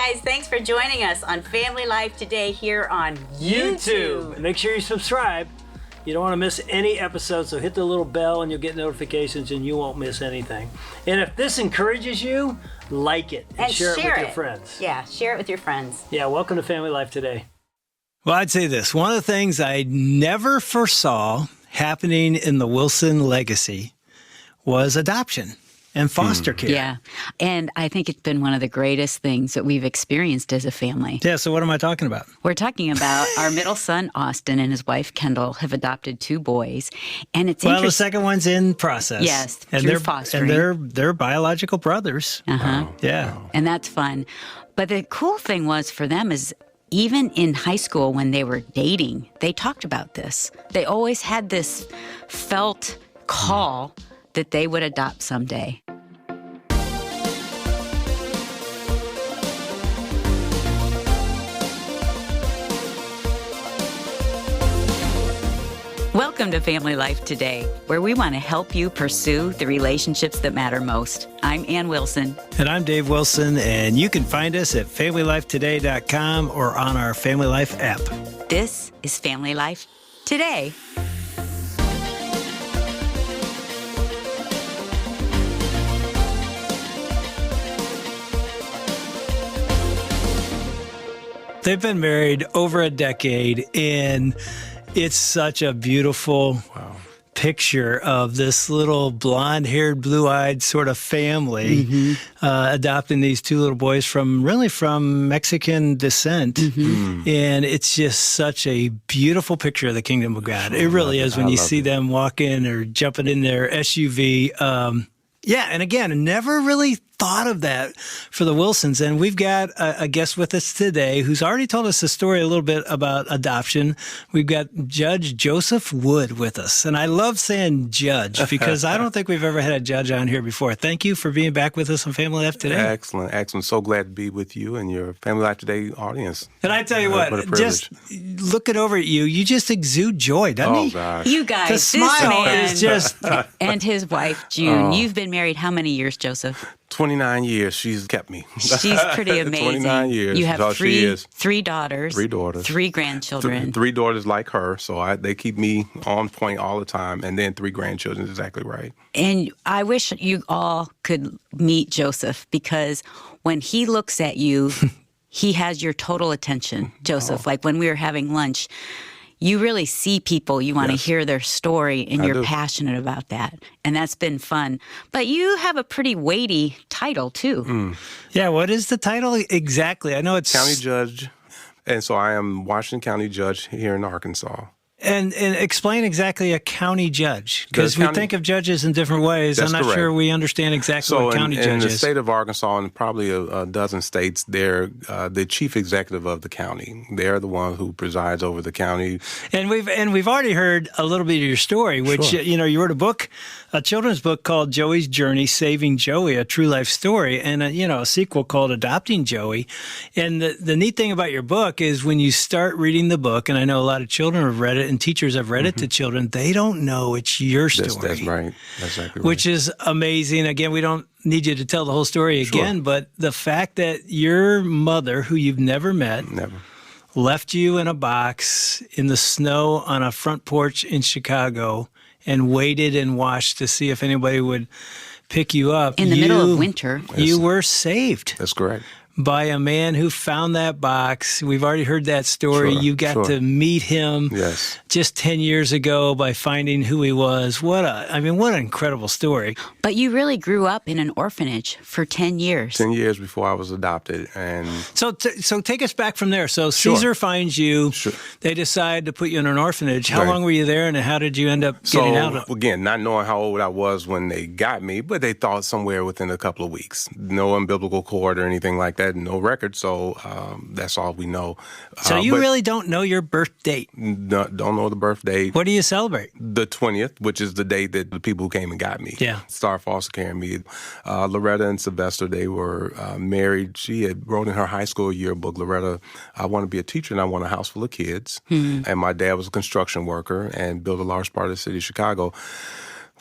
guys, thanks for joining us on Family Life today here on YouTube. Make sure you subscribe. You don't want to miss any episodes, so hit the little bell and you'll get notifications and you won't miss anything. And if this encourages you, like it and share it with your friends. Yeah, share it with your friends. Yeah, welcome to Family Life today. Well, I'd say this. One of the things I never foresaw happening in the Wilson legacy was adoption and foster care. Yeah, and I think it's been one of the greatest things that we've experienced as a family. Yeah, so what am I talking about? We're talking about our middle son, Austin, and his wife, Kendall, have adopted 2 boys. And it's Well, the second one's in process. Yes, and through fostering. And they're biological brothers. Uh-huh. Wow. Yeah. And that's fun. But the cool thing was for them is even in high school when they were dating, they talked about this. They always had this felt call that they would adopt someday. Welcome to Family Life Today, where we want to help you pursue the relationships that matter most. I'm Ann Wilson. And I'm Dave Wilson, and you can find us at FamilyLifeToday.com or on our Family Life app. This is Family Life Today. They've been married over a decade, and it's such a beautiful picture of this little blonde-haired, blue-eyed sort of family adopting these 2 little boys from Mexican descent. And it's just such a beautiful picture of the kingdom of God. It really is when you see them walking or jumping in their SUV. Yeah, and again, never really thought of that for the Wilsons. And we've got a guest with us today who's already told us a story a little bit about adoption. We've got Judge Joseph Wood with us. And I love saying judge because I don't think we've ever had a judge on here before. Thank you for being back with us on Family Life Today. Excellent, excellent. So glad to be with you and your Family Life Today audience. And I tell you what just looking over at you, you just exude joy, doesn't he? Oh, gosh. You guys, the smile man, is just... and his wife, June. You've been married how many years, Joseph? 29 years. She's kept me. She's pretty amazing. 29 years. You have So she is. 3 daughters. 3 daughters. 3 grandchildren. 3 daughters like her, so they keep me on point all the time. And then 3 grandchildren, exactly right. And I wish you all could meet Joseph because when he looks at you, he has your total attention, Joseph. Like when we were having lunch, you really see people, you want to hear their story, and you're passionate about that. And that's been fun. But you have a pretty weighty title, too. Yeah, what is the title exactly? I know it's... County Judge. And so I am Washington County Judge here in Arkansas. And explain exactly a county judge, because we think of judges in different ways. I'm not sure we understand exactly what county judge is. So in the state of Arkansas and probably a dozen states, they're the chief executive of the county. They're the one who presides over the county. And we've already heard a little bit of your story, which you wrote a children's book called Joey's Journey, Saving Joey, a true life story, and a sequel called Adopting Joey. And the neat thing about your book is when you start reading the book, and I know a lot of children have read it and teachers have read it to children, they don't know it's your story. That's right. That's exactly right. Which is amazing. Again, we don't need you to tell the whole story again, but the fact that your mother, who you've never met, left you in a box in the snow on a front porch in Chicago and waited and watched to see if anybody would pick you up. In the middle of winter. You were saved. That's correct. By a man who found that box. We've already heard that story. You got to meet him just 10 years ago by finding who he was. What an incredible story. But you really grew up in an orphanage for 10 years. 10 years before I was adopted. And So take us back from there. So Caesar finds you. They decide to put you in an orphanage. How long were you there, and how did you end up getting out? Again, not knowing how old I was when they got me, but they thought somewhere within a couple of weeks. No umbilical cord or anything like that. No record, so that's all we know. So you really don't know your birth date? No, don't know the birth date. What do you celebrate? The 20th, which is the date that the people who came and got me started foster caring me. Loretta and Sylvester, they were married. She had wrote in her high school yearbook, Loretta, I want to be a teacher and I want a house full of kids. And my dad was a construction worker and built a large part of the city of Chicago.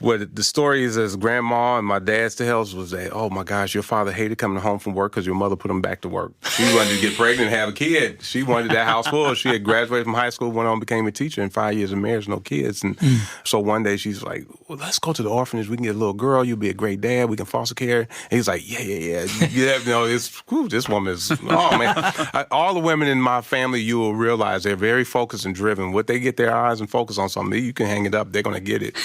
What the story is, as grandma and my dad's tales was that, oh my gosh, your father hated coming home from work because your mother put him back to work. She wanted to get pregnant and have a kid. She wanted that house full. She had graduated from high school, went on, became a teacher in 5 years of marriage, no kids. And so one day she's like, well, let's go to the orphanage. We can get a little girl. You'll be a great dad. We can foster care. And he's like, yeah. You know, this woman is, oh man. All the women in my family, you will realize they're very focused and driven. What they get their eyes and focus on something, you can hang it up, they're going to get it.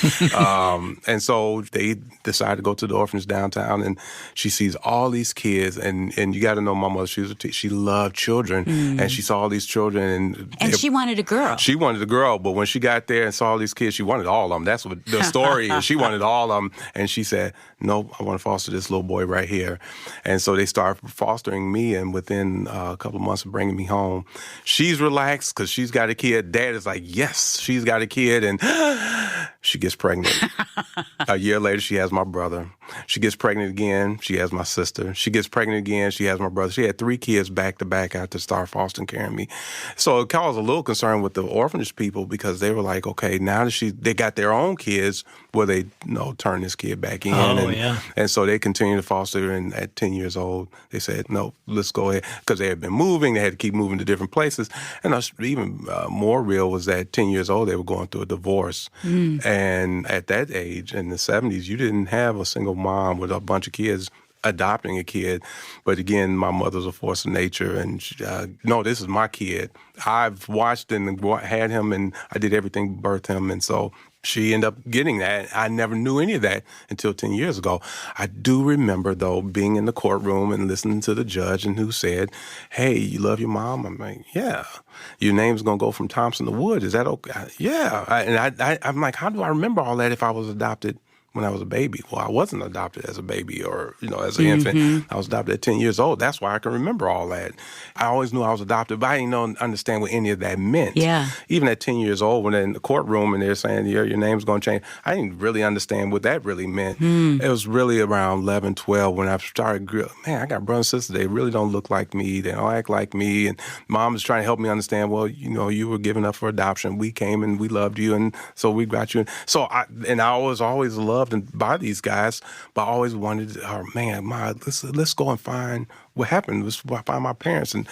And so they decided to go to the orphanage downtown, and she sees all these kids, and you got to know my mother, she loved children, and she saw all these children. And she wanted a girl. She wanted a girl, but when she got there and saw all these kids, she wanted all of them. That's what the story is. She wanted all of them, and she said, nope, I want to foster this little boy right here. And so they started fostering me, and within a couple of months of bringing me home, she's relaxed because she's got a kid. Dad is like, yes, she's got a kid, and she gets pregnant. A year later, she has my brother. She gets pregnant again. She has my sister. She gets pregnant again. She has my brother. She had 3 kids back to back after start fostering carrying me. So it caused a little concern with the orphanage people because they were like, okay, now that they got their own kids, will they turn this kid back in? And so they continued to foster, and at 10 years old, they said, no, let's go ahead. Because they had been moving. They had to keep moving to different places. And even more real was that 10 years old, they were going through a divorce. And at that age, in the 70s, you didn't have a single mom with a bunch of kids adopting a kid. But again, my mother's a force of nature, and no, this is my kid. I've watched and had him, and I did everything to birth him, and so she ended up getting that. I never knew any of that until 10 years ago. I do remember, though, being in the courtroom and listening to the judge and who said, hey, you love your mom? I'm like, yeah. Your name's going to go from Thompson to Wood. Is that okay? Yeah. I'm like, how do I remember all that if I was adopted when I was a baby? Well, I wasn't adopted as a baby or, as an infant. I was adopted at 10 years old. That's why I can remember all that. I always knew I was adopted, but I didn't understand what any of that meant. Yeah. Even at 10 years old, when they're in the courtroom and they're saying, your name's going to change, I didn't really understand what that really meant. It was really around 11, 12 when I started, man, I got brothers and sisters. They really don't look like me. They don't act like me. And Mom was trying to help me understand, well, you were given up for adoption. We came and we loved you, and so we got you. So I was always loved by these guys, but I always wanted, Ma, let's go and find what happened. Let's find my parents. And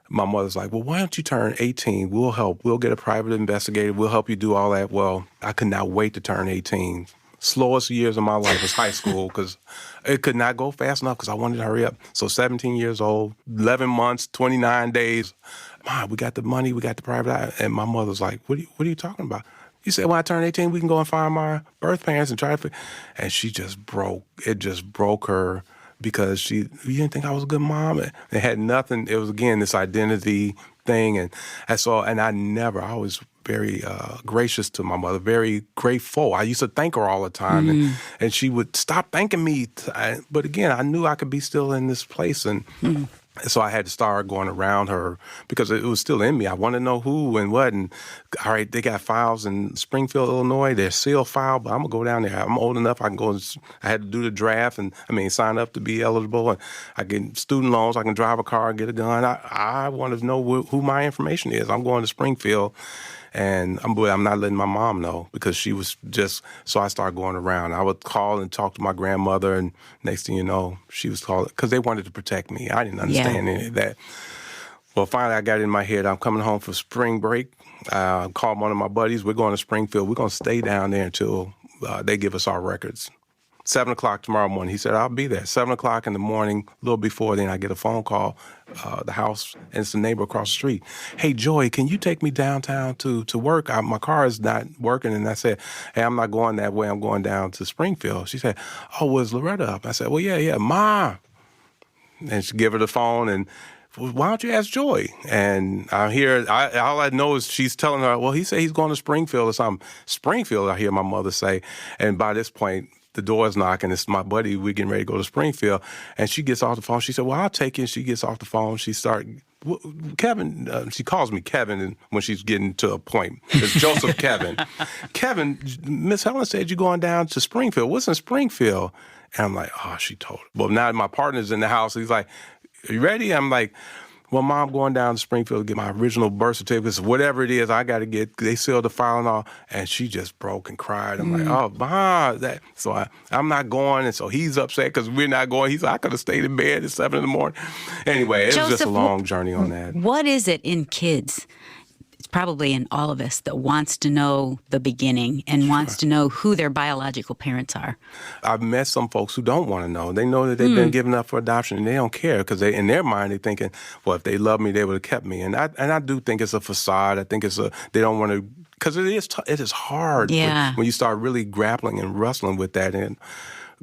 my mother's like, well, why don't you turn 18? We'll help. We'll get a private investigator. We'll help you do all that. Well, I could not wait to turn 18. Slowest years of my life was high school because it could not go fast enough because I wanted to hurry up. So 17 years old, 11 months, 29 days. Ma, we got the money, we got the private eye. And my mother's like, what are you talking about? You said, when I turn 18, we can go and find my birth parents and try to... And she just broke. It just broke her because you didn't think I was a good mom. It had nothing. It was, again, this identity thing. And I was very gracious to my mother, very grateful. I used to thank her all the time. And she would stop thanking me. But again, I knew I could be still in this place. And so I had to start going around her because it was still in me. I wanted to know who and what. And all right, they got files in Springfield, Illinois. They're sealed file, but I'm going to go down there. I'm old enough. I can go. I had to do the draft and, sign up to be eligible. And I get student loans. I can drive a car and get a gun. I wanted to know who my information is. I'm going to Springfield. And I'm not letting my mom know because she was so I started going around. I would call and talk to my grandmother, and next thing you know, she was calling because they wanted to protect me. I didn't understand any of that. Well, finally, I got it in my head. I'm coming home for spring break. I called one of my buddies. We're going to Springfield. We're going to stay down there until they give us our records. 7 o'clock tomorrow morning. He said, I'll be there. 7 o'clock in the morning, a little before then, I get a phone call, the house, and it's the neighbor across the street. Hey, Joy, can you take me downtown to work? My car is not working. And I said, hey, I'm not going that way. I'm going down to Springfield. She said, oh, was Loretta up? I said, well, yeah, Ma. And she gave her the phone and, why don't you ask Joy? And I hear, all I know is she's telling her, well, he said he's going to Springfield or something. Springfield, I hear my mother say. And by this point, the door's knocking. It's my buddy. We're getting ready to go to Springfield. And she gets off the phone. She said, well, I'll take you. And she gets off the phone. She Kevin, she calls me Kevin when she's getting to a point. It's Joseph Kevin. Kevin, Miss Helen said you're going down to Springfield. What's in Springfield? And I'm like, oh, she told her. Well, now my partner's in the house. He's like, are you ready? I'm like, well, Mom, going down to Springfield to get my original birth certificates, whatever it is I got to get. They sealed the file and all. And she just broke and cried. I'm like, oh, Mom. So I'm not going. And so he's upset because we're not going. He's like, I could have stayed in bed at 7 in the morning. Anyway, it was just a long journey on that. What is it in kids? It's probably in all of us that wants to know the beginning and wants to know who their biological parents are. I've met some folks who don't want to know. They know that they've been given up for adoption and they don't care because in their mind they're thinking, well, if they loved me, they would have kept me. And I do think it's a facade. I think they don't want to, because it is hard when you start really grappling and wrestling with that. And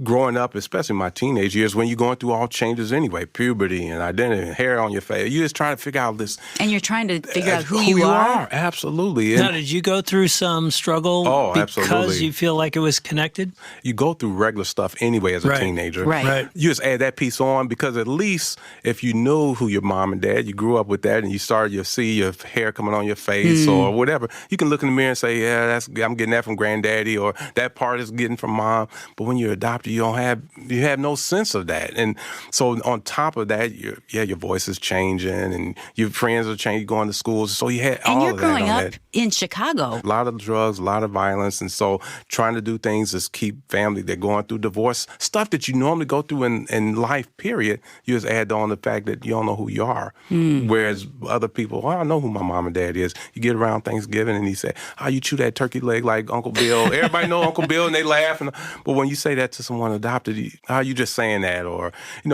growing up, especially my teenage years, when you're going through all changes anyway, puberty and identity and hair on your face, you're just trying to figure out this. And you're trying to figure out who you are. Absolutely. Now, did you go through some struggle because you feel like it was connected? You go through regular stuff anyway as a teenager. Right. You just add that piece on because at least if you knew who your mom and dad, you grew up with that and you started to see your hair coming on your face or whatever, you can look in the mirror and say, yeah, I'm getting that from granddaddy or that part is getting from mom. But when you're adopted, you have no sense of that. And so on top of that, your voice is changing and your friends are changing, going to schools. So you had all of that. And you're growing up in Chicago. A lot of drugs, a lot of violence. And so trying to do things is keep family. They're going through divorce, stuff that you normally go through in life, period. You just add on the fact that you don't know who you are. Whereas other people, well, I know who my mom and dad is. You get around Thanksgiving and he said, oh, you chew that turkey leg like Uncle Bill. Everybody know Uncle Bill and they laugh. But when you say that to someone adopted, how are you just saying that? Or, and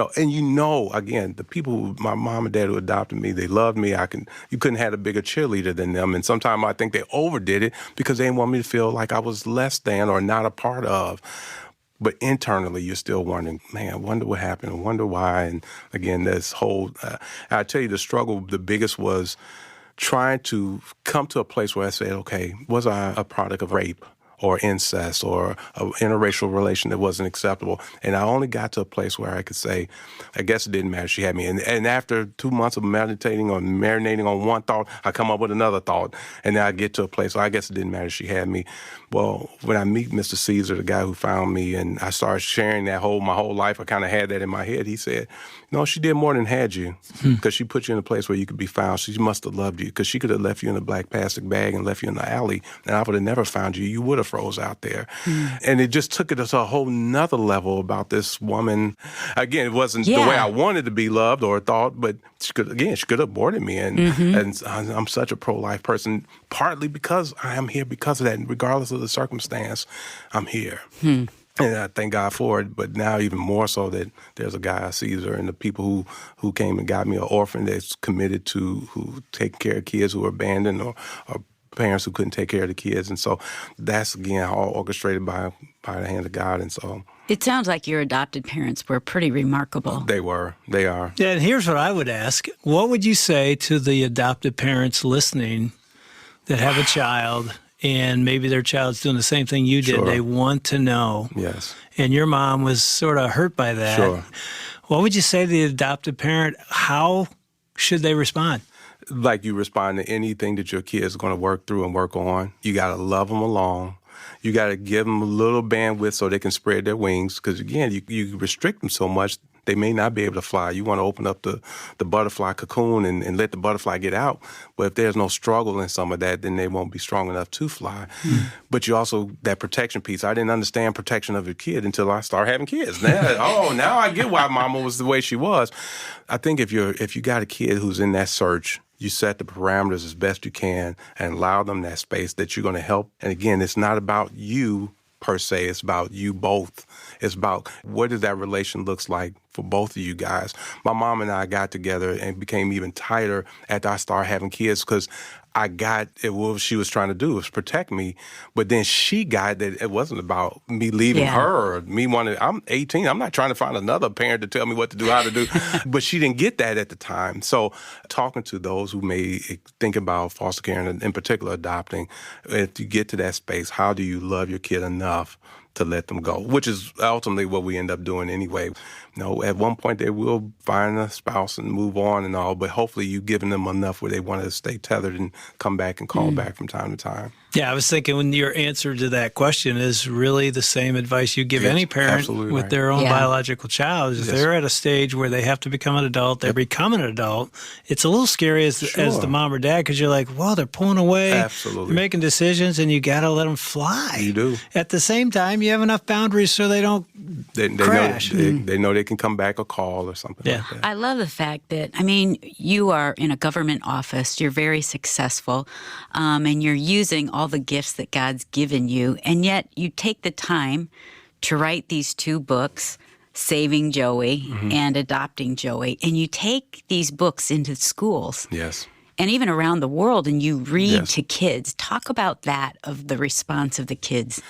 again, the people, my mom and dad who adopted me, they loved me. You couldn't have a bigger cheerleader than them. And sometimes I think they overdid it because they didn't want me to feel like I was less than or not a part of. But internally, you're still wondering, man, I wonder what happened. I wonder why. And again, this whole, I tell you, the struggle, the biggest was trying to come to a place where I said, okay, was I a product of rape or incest or an interracial relation that wasn't acceptable? And I only got to a place where I could say, I guess it didn't matter. She had me. And after 2 months of meditating or marinating on one thought, I come up with another thought. And then I get to a place where I guess it didn't matter. She had me. Well, when I meet Mr. Caesar, the guy who found me, and I started sharing my whole life, I kind of had that in my head. He said, no, she did more than had you because she put you in a place where you could be found. She must have loved you because she could have left you in a black plastic bag and left you in the alley, and I would have never found you. You would have froze out there. And it just took it to a whole nother level about this woman. Again, it wasn't the way I wanted to be loved or thought, but she could have aborted me. And I'm such a pro-life person, partly because I am here because of that. And regardless of the circumstance, I'm here. And I thank God for it, but now even more so that there's a guy, Caesar, and the people who came and got me, an orphan that's committed to who take care of kids who are abandoned or parents who couldn't take care of the kids. And so that's, again, all orchestrated by the hand of God. And so it sounds like your adopted parents were pretty remarkable. They were. They are. Yeah, and here's what I would ask. What would you say to the adopted parents listening that have a child and maybe their child's doing the same thing you did? They want to know. Yes. And your mom was sort of hurt by that. Sure. What would you say to the adopted parent? How should they respond? Like you respond to anything that your kid is going to work through and work on. You got to love them along. You got to give them a little bandwidth so they can spread their wings. Because, again, you restrict them so much, they may not be able to fly. You want to open up the butterfly cocoon and let the butterfly get out. But if there's no struggle in some of that, then they won't be strong enough to fly. But you also, that protection piece, I didn't understand protection of your kid until I started having kids. Now I get why mama was the way she was. I think if you got a kid who's in that search, you set the parameters as best you can and allow them that space that you're going to help. And again, it's not about you per se. It's about you both. It's about what does that relation looks like for both of you guys. My mom and I got together and became even tighter after I started having kids because I got it. What she was trying to do was protect me, but then she got that it wasn't about me leaving her or me wanting. I'm 18. I'm not trying to find another parent to tell me what to do, how to do. But she didn't get that at the time. So talking to those who may think about foster care and in particular adopting, if you get to that space, how do you love your kid enough to let them go, which is ultimately what we end up doing anyway. At one point they will find a spouse and move on and all, but hopefully you've given them enough where they want to stay tethered and come back and call back from time to time. Yeah, I was thinking when your answer to that question is really the same advice you give any parent with their own biological child. Is they're at a stage where they have to become an adult, they're becoming an adult. It's a little scary as the mom or dad, because you're like, well, they're pulling away, they're making decisions, and you got to let them fly. You do. At the same time, you have enough boundaries so they don't crash. They know they can come back or call or something like that. I love the fact that, I mean, you are in a government office, you're very successful, and you're using all the gifts that God's given you, and yet you take the time to write these 2 books, Saving Joey and Adopting Joey, and you take these books into schools. Yes. And even around the world, and you read to kids. Talk about that, of the response of the kids.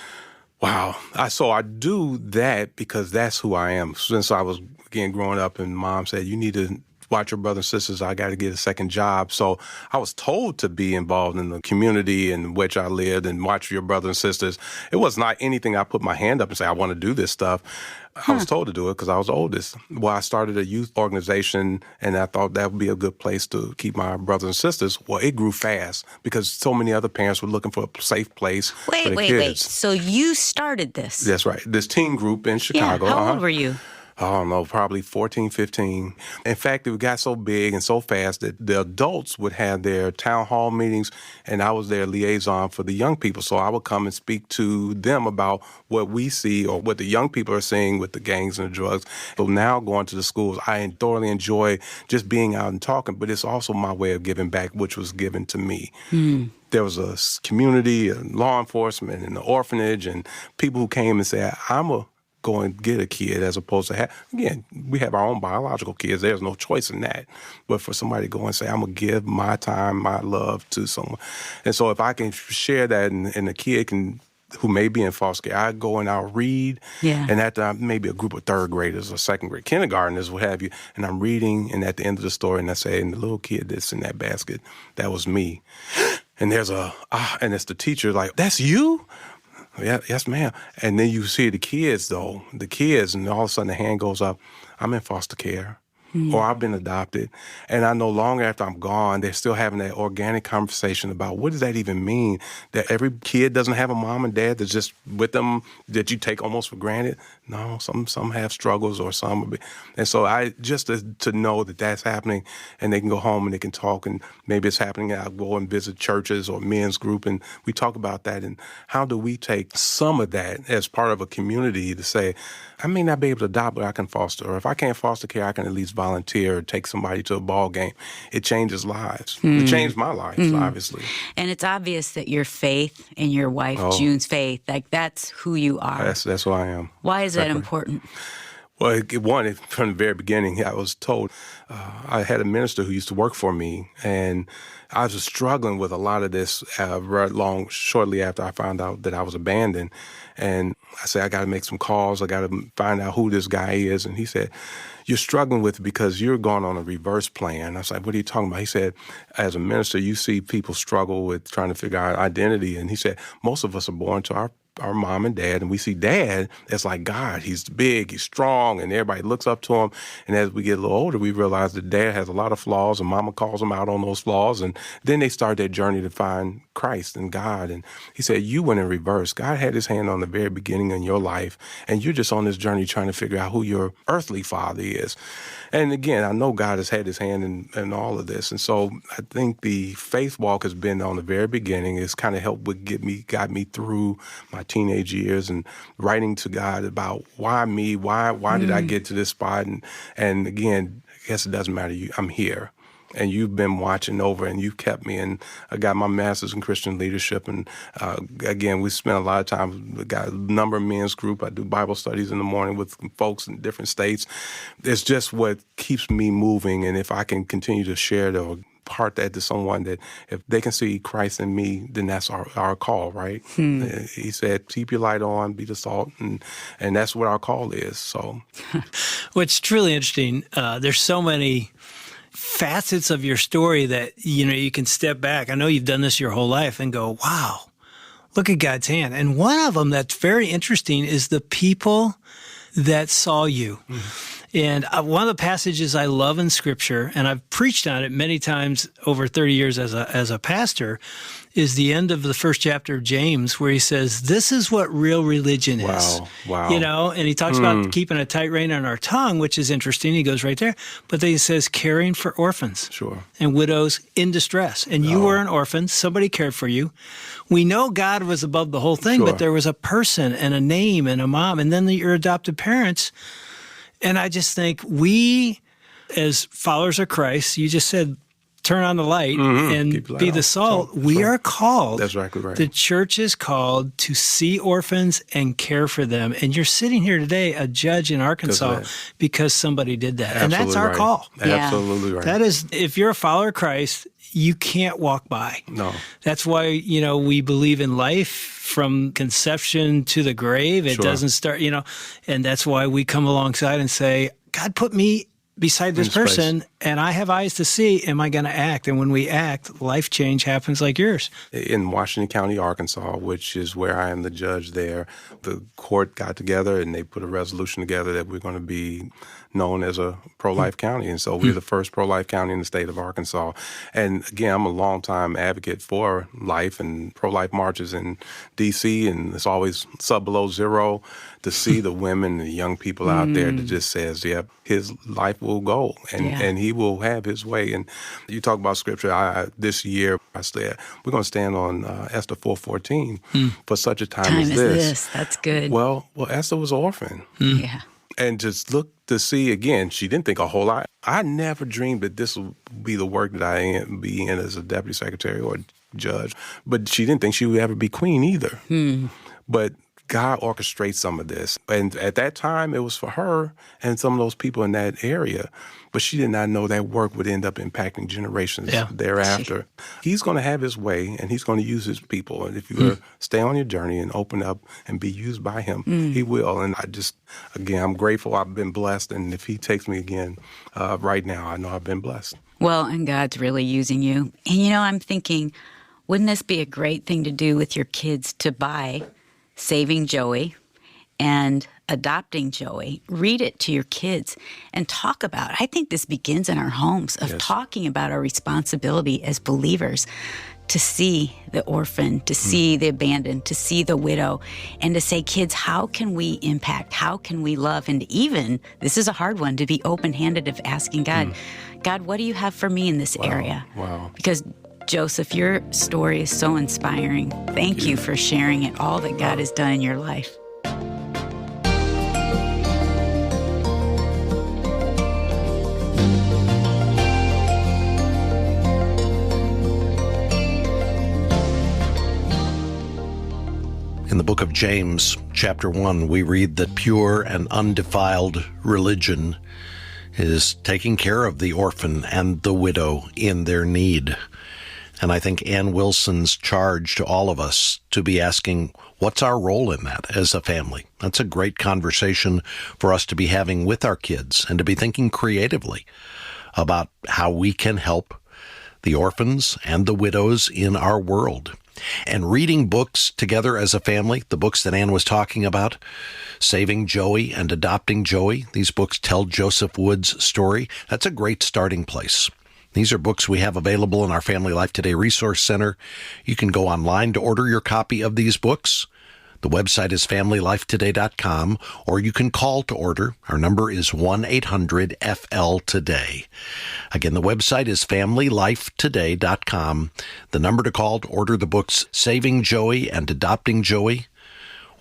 Wow. So I do that because that's who I am. Since I was, again, growing up, and Mom said, you need to watch your brothers and sisters. I got to get a second job. So I was told to be involved in the community in which I lived and watch your brothers and sisters. It was not anything I put my hand up and say, I want to do this stuff. I was told to do it because I was the oldest. Well, I started a youth organization, and I thought that would be a good place to keep my brothers and sisters. Well, it grew fast because so many other parents were looking for a safe place for their kids. Wait. So you started this? That's right. This teen group in Chicago. Yeah. How old were you? I don't know, probably 14, 15. In fact, it got so big and so fast that the adults would have their town hall meetings, and I was their liaison for the young people. So I would come and speak to them about what we see or what the young people are seeing with the gangs and the drugs. So now going to the schools, I thoroughly enjoy just being out and talking, but it's also my way of giving back, which was given to me. There was a community, and law enforcement, and the orphanage, and people who came and said, I'm a go and get a kid, as opposed to again, we have our own biological kids. There's no choice in that. But for somebody to go and say, I'm going to give my time, my love to someone. And so if I can share that, and the kid who may be in foster care, I go and I'll read, and after maybe a group of 3rd graders or 2nd grade kindergartners, what have you, and I'm reading, and at the end of the story, and I say, and the little kid that's in that basket, that was me. And there's and it's the teacher like, that's you? Yeah, yes, ma'am. And then you see the kids, and all of a sudden the hand goes up, I'm in foster care, or I've been adopted. And I know long after I'm gone, they're still having that organic conversation about what does that even mean? That every kid doesn't have a mom and dad that's just with them that you take almost for granted? No, some have struggles, or some. And so I just to know that that's happening, and they can go home and they can talk, and maybe it's happening. I'll go and visit churches or men's group, and we talk about that. And how do we take some of that as part of a community to say, I may not be able to adopt, but I can foster. Or if I can't foster care, I can at least volunteer or take somebody to a ball game. It changes lives. It changed my life, obviously. And it's obvious that your faith and your wife, June's faith, like that's who you are. That's who I am. Why is that important? Well, from the very beginning, I was told, I had a minister who used to work for me, and I was struggling with a lot of this shortly after I found out that I was abandoned. And I said, I got to make some calls. I got to find out who this guy is. And he said, you're struggling with it because you're going on a reverse plan. I was like, what are you talking about? He said, as a minister, you see people struggle with trying to figure out identity. And he said, most of us are born to our mom and dad, and we see dad as like God. He's big, he's strong, and everybody looks up to him. And as we get a little older, we realize that dad has a lot of flaws, and mama calls him out on those flaws. And then they start their journey to find Christ and God. And he said, you went in reverse. God had his hand on the very beginning in your life, and you're just on this journey trying to figure out who your earthly father is. And again, I know God has had his hand in all of this. And so I think the faith walk has been on the very beginning. It's kind of helped got me through my teenage years, and writing to God about why me, why did I get to this spot? And again, I guess it doesn't matter. I'm here. And you've been watching over, and you've kept me. And I got my master's in Christian leadership. And again, we spent a lot of time. We got a number of men's group. I do Bible studies in the morning with folks in different states. It's just what keeps me moving. And if I can continue to share or impart that to someone, that if they can see Christ in me, then that's our call, right? He said, keep your light on, be the salt, and that's what our call is. So, what's truly interesting, there's so many facets of your story that, you can step back. I know you've done this your whole life and go, wow, look at God's hand. And one of them that's very interesting is the people that saw you. And one of the passages I love in Scripture, and I've preached on it many times over 30 years as a pastor, is the end of the first chapter of James, where he says, this is what real religion is. Wow. You know, and he talks about keeping a tight rein on our tongue, which is interesting. He goes right there. But then he says, caring for orphans and widows in distress. And you were an orphan. Somebody cared for you. We know God was above the whole thing, but there was a person and a name and a mom, and then your adopted parents. And I just think we, as followers of Christ, you just said, turn on the light and be the salt. We are called. That's exactly right. The church is called to see orphans and care for them. And you're sitting here today, a judge in Arkansas, because somebody did that. Absolutely, and that's our call. Absolutely right. That is, if you're a follower of Christ, you can't walk by. No. That's why, you know, we believe in life from conception to the grave. It doesn't start, you know, and that's why we come alongside and say, God put me beside this person, and I have eyes to see. Am I going to act? And when we act, life change happens like yours. In Washington County, Arkansas, which is where I am the judge there, the court got together and they put a resolution together that we're going to be known as a pro-life county. And so we're the first pro-life county in the state of Arkansas. And again, I'm a longtime advocate for life and pro-life marches in D.C., and it's always sub below zero to see the women and the young people out there that just says, yep, his life will go and he will have his way. And you talk about scripture. This year, I said, we're going to stand on Esther 4:14 for such a time as this. That's good. Well, Esther was an orphan. Yeah. And just look to see, again, she didn't think a whole lot. I never dreamed that this would be the work that I be in as a deputy secretary or judge. But she didn't think she would ever be queen either. But God orchestrates some of this. And at that time, it was for her and some of those people in that area. But she did not know that work would end up impacting generations thereafter. He's going to have his way, and he's going to use his people. And if you stay on your journey and open up and be used by him, he will. And I just, again, I'm grateful. I've been blessed. And if he takes me again right now, I know I've been blessed. Well, and God's really using you. And, you know, I'm thinking, wouldn't this be a great thing to do with your kids, to buy Saving Joey and Adopting Joey? Read it to your kids and talk about it. I think this begins in our homes of talking about our responsibility as believers to see the orphan, to see the abandoned, to see the widow, and to say, kids, how can we impact? How can we love? And even, this is a hard one, to be open-handed of asking God, God, what do you have for me in this area? Wow. Because Joseph, your story is so inspiring. Thank you for sharing it, all that God has done in your life. In the book of James, chapter 1, we read that pure and undefiled religion is taking care of the orphan and the widow in their need. And I think Ann Wilson's charge to all of us to be asking, what's our role in that as a family? That's a great conversation for us to be having with our kids and to be thinking creatively about how we can help the orphans and the widows in our world. And reading books together as a family, the books that Ann was talking about, Saving Joey and Adopting Joey, these books tell Joseph Wood's story. That's a great starting place. These are books we have available in our Family Life Today Resource Center. You can go online to order your copy of these books. The website is FamilyLifeToday.com, or you can call to order. Our number is 1-800-FL-TODAY. Again, the website is FamilyLifeToday.com. The number to call to order the books Saving Joey and Adopting Joey,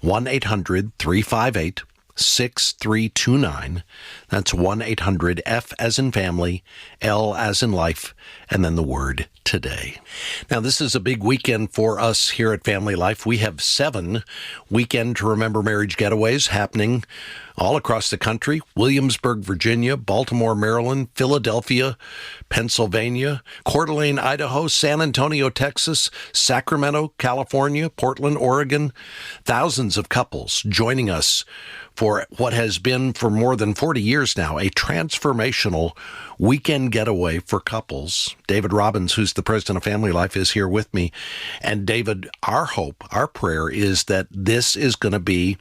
1-800-358-6329. That's 1-800-F as in family, L as in life, and then the word today. Now, this is a big weekend for us here at Family Life. We have 7 Weekend to Remember Marriage getaways happening all across the country: Williamsburg, Virginia, Baltimore, Maryland, Philadelphia, Pennsylvania, Coeur d'Alene, Idaho, San Antonio, Texas, Sacramento, California, Portland, Oregon. Thousands of couples joining us for what has been for more than 40 years now, a transformational weekend getaway for couples. David Robbins, who's the president of Family Life, is here with me. And David, our hope, our prayer is that this is going to be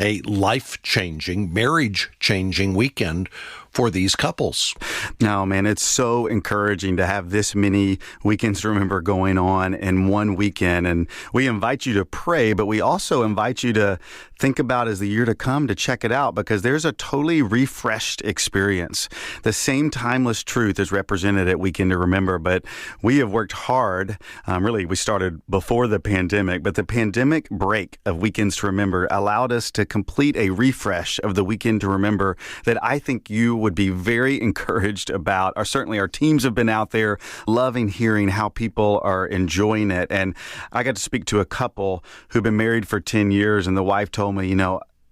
a life-changing, marriage-changing weekend for these couples. No, man, it's so encouraging to have this many weekends to remember going on in one weekend. And we invite you to pray, but we also invite you to think about as the year to come to check it out, because there's a totally refreshed experience. The same timeless truth is represented at Weekend to Remember, but we have worked hard. Really, we started before the pandemic, but the pandemic break of Weekends to Remember allowed us to complete a refresh of the Weekend to Remember that I think you would be very encouraged about. Or certainly our teams have been out there loving hearing how people are enjoying it. And I got to speak to a couple who've been married for 10 years, and the wife told me,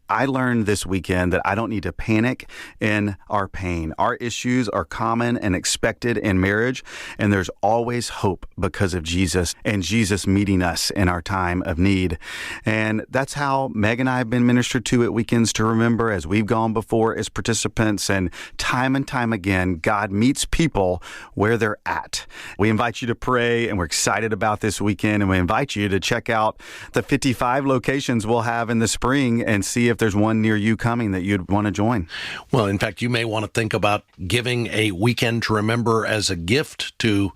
I learned this weekend that I don't need to panic in our pain. Our issues are common and expected in marriage, and there's always hope because of Jesus and Jesus meeting us in our time of need. And that's how Meg and I have been ministered to at Weekends to Remember as we've gone before as participants. And time again, God meets people where they're at. We invite you to pray, and we're excited about this weekend, and we invite you to check out the 55 locations we'll have in the spring and see if there's one near you coming that you'd want to join. Well, in fact, you may want to think about giving a Weekend to Remember as a gift to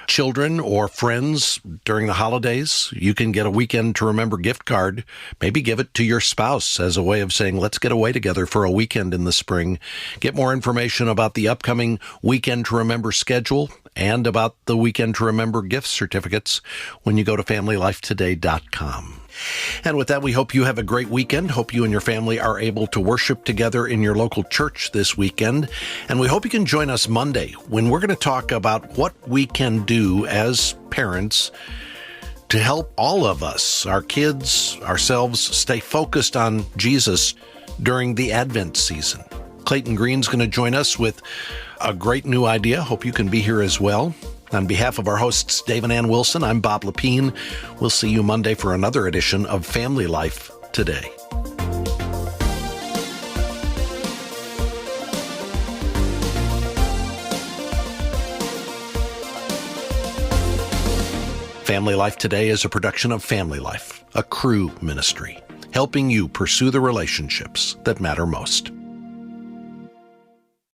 children or friends during the holidays. You can get a Weekend to Remember gift card. Maybe give it to your spouse as a way of saying, let's get away together for a weekend in the spring. Get more information about the upcoming Weekend to Remember schedule and about the Weekend to Remember gift certificates when you go to FamilyLifeToday.com. And with that, we hope you have a great weekend. Hope you and your family are able to worship together in your local church this weekend. And we hope you can join us Monday when we're going to talk about what we can do as parents to help all of us, our kids, ourselves, stay focused on Jesus during the Advent season. Clayton Green's going to join us with a great new idea. Hope you can be here as well. On behalf of our hosts, Dave and Ann Wilson, I'm Bob Lepine. We'll see you Monday for another edition of Family Life Today. Family Life Today is a production of Family Life, a Cru ministry, helping you pursue the relationships that matter most.